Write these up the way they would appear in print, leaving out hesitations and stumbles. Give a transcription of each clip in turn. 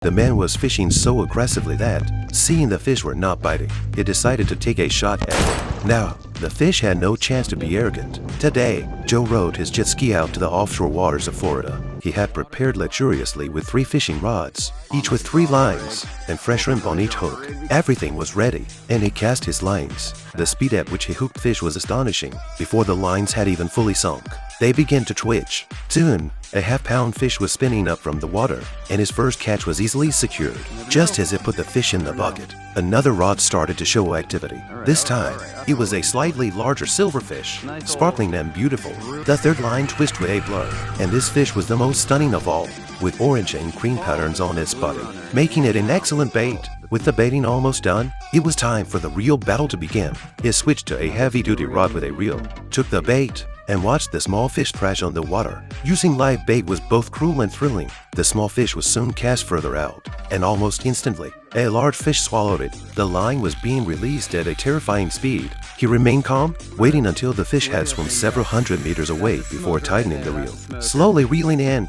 The man was fishing so aggressively that, seeing the fish were not biting, he decided to take a shot at it. Now, the fish had no chance to be arrogant. Today, Joe rode his jet ski out to the offshore waters of Florida. He had prepared luxuriously with 3 fishing rods, each with 3 lines, and fresh shrimp on each hook. Everything was ready, and he cast his lines. The speed at which he hooked fish was astonishing. Before the lines had even fully sunk, they began to twitch. Soon, a half-pound fish was spinning up from the water, and his first catch was easily secured. Just as he put the fish in the bucket, another rod started to show activity. This time, it was a slightly larger silverfish, sparkling and beautiful. The third line twisted with a blur, and this fish was the most stunning of all, with orange and cream patterns on its body, making it an excellent bait. With the baiting almost done, it was time for the real battle to begin. He switched to a heavy-duty rod with a reel, took the bait, and watched the small fish thrash on the water. Using live bait was both cruel and thrilling. The small fish was soon cast further out, and almost instantly, a large fish swallowed it. The line was being released at a terrifying speed. He remained calm, waiting until the fish had swum several hundred meters away before tightening the reel, slowly reeling in,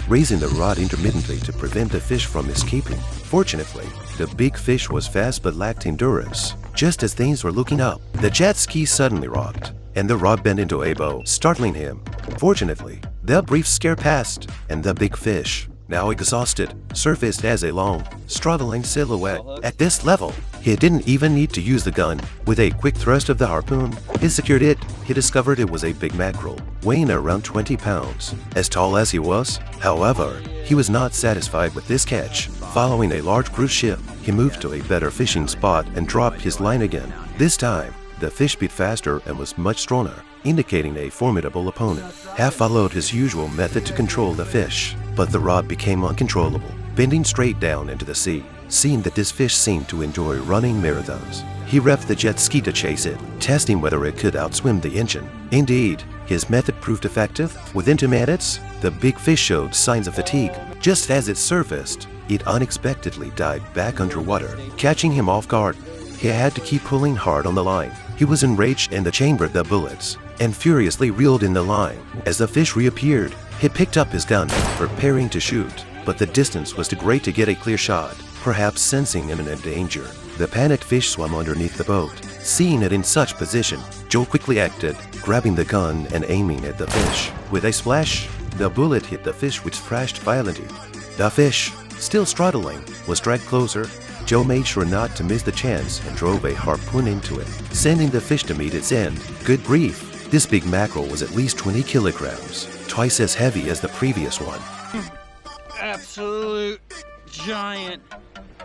raising the rod intermittently to prevent the fish from escaping. Fortunately, the big fish was fast but lacked endurance. Just as things were looking up, the jet ski suddenly rocked, and the rod bent into a bow, startling him. Fortunately, the brief scare passed, and the big fish, now exhausted, surfaced as a long, struggling silhouette. At this level, he didn't even need to use the gun. With a quick thrust of the harpoon, he secured it. He discovered it was a big mackerel, weighing around 20 pounds. As tall as he was, however, he was not satisfied with this catch. Following a large cruise ship, he moved to a better fishing spot and dropped his line again. This time, the fish bit faster and was much stronger, indicating a formidable opponent. Half followed his usual method to control the fish, but the rod became uncontrollable, bending straight down into the sea. Seeing that this fish seemed to enjoy running marathons, he revved the jet ski to chase it, testing whether it could outswim the engine. Indeed, his method proved effective. Within 2 minutes, the big fish showed signs of fatigue. Just as it surfaced, it unexpectedly dived back underwater, catching him off guard. He had to keep pulling hard on the line. He was enraged and chambered the bullets, and furiously reeled in the line. As the fish reappeared, he picked up his gun, preparing to shoot, but the distance was too great to get a clear shot. Perhaps sensing imminent danger, the panicked fish swam underneath the boat. Seeing it in such position, Joe quickly acted, grabbing the gun and aiming at the fish. With a splash, the bullet hit the fish, which thrashed violently. The fish, still struggling, was dragged closer. Joe made sure not to miss the chance and drove a harpoon into it, sending the fish to meet its end. Good grief! This big mackerel was at least 20 kilograms, twice as heavy as the previous one. Absolute giant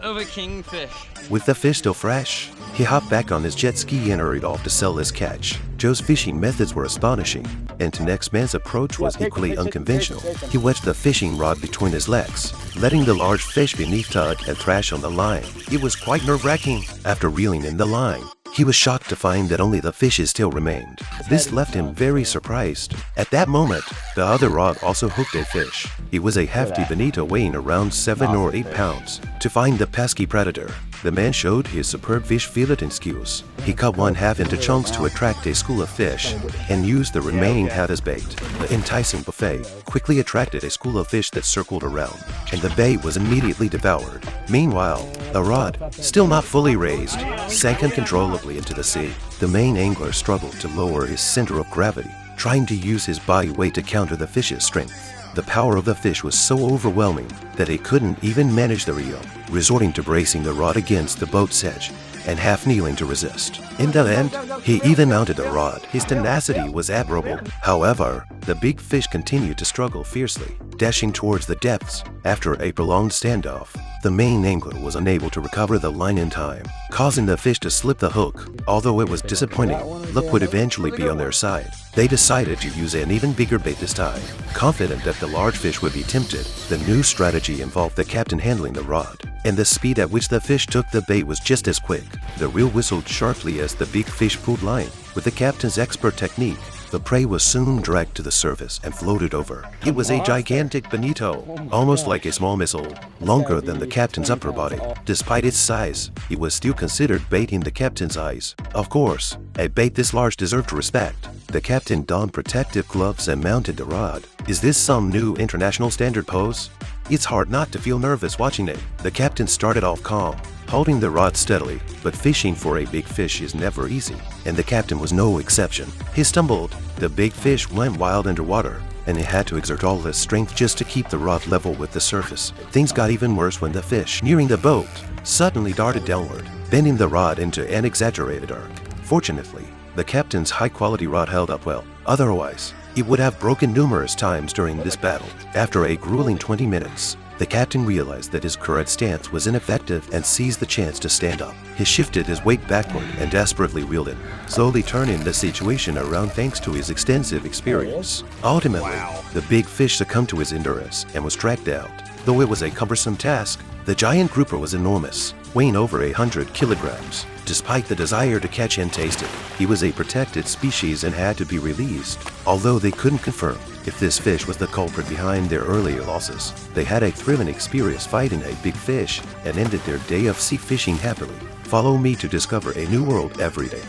of a kingfish. With the fish still fresh, he hopped back on his jet ski and hurried off to sell his catch. Joe's fishing methods were astonishing, and the next man's approach was equally unconventional. He wedged the fishing rod between his legs, letting the large fish beneath tug and thrash on the line. It was quite nerve-wracking. After reeling in the line, he was shocked to find that only the fishes still remained. This left him very surprised. At that moment, the other rod also hooked a fish. It was a hefty bonito weighing around 7 or 8 pounds. To find the pesky predator, the man showed his superb fish filleting skills. He cut one half into chunks to attract a school of fish and used the remaining half as bait. The enticing buffet quickly attracted a school of fish that circled around, and the bait was immediately devoured. Meanwhile, the rod, still not fully raised, sank uncontrollably into the sea. The main angler struggled to lower his center of gravity, trying to use his body weight to counter the fish's strength. The power of the fish was so overwhelming that he couldn't even manage the reel, resorting to bracing the rod against the boat's edge and half kneeling to resist. In the end, he even mounted the rod. His tenacity was admirable. However, the big fish continued to struggle fiercely, dashing towards the depths. After a prolonged standoff, the main angler was unable to recover the line in time, causing the fish to slip the hook. Although it was disappointing, luck would eventually be on their side. They decided to use an even bigger bait this time. Confident that the large fish would be tempted, the new strategy involved the captain handling the rod, and the speed at which the fish took the bait was just as quick. The reel whistled sharply as the big fish pulled line. With the captain's expert technique, the prey was soon dragged to the surface and floated over. It was a gigantic bonito, almost like a small missile, longer than the captain's upper body. Despite its size, it was still considered bait in the captain's eyes. Of course, a bait this large deserved respect. The captain donned protective gloves and mounted the rod. Is this some new international standard pose? It's hard not to feel nervous watching it. The captain started off calm, holding the rod steadily, but fishing for a big fish is never easy, and the captain was no exception. He stumbled, the big fish went wild underwater, and he had to exert all his strength just to keep the rod level with the surface. Things got even worse when the fish, nearing the boat, suddenly darted downward, bending the rod into an exaggerated arc. Fortunately, the captain's high-quality rod held up well. Otherwise, it would have broken numerous times during this battle. After a grueling 20 minutes, the captain realized that his current stance was ineffective and seized the chance to stand up. He shifted his weight backward and desperately reeled it, slowly turning the situation around thanks to his extensive experience. Ultimately, the big fish succumbed to his endurance and was dragged out. Though it was a cumbersome task, the giant grouper was enormous, weighing over 100 kilograms. Despite the desire to catch and taste it, he was a protected species and had to be released. Although they couldn't confirm if this fish was the culprit behind their earlier losses, they had a thrilling experience fighting a big fish and ended their day of sea fishing happily. Follow me to discover a new world every day.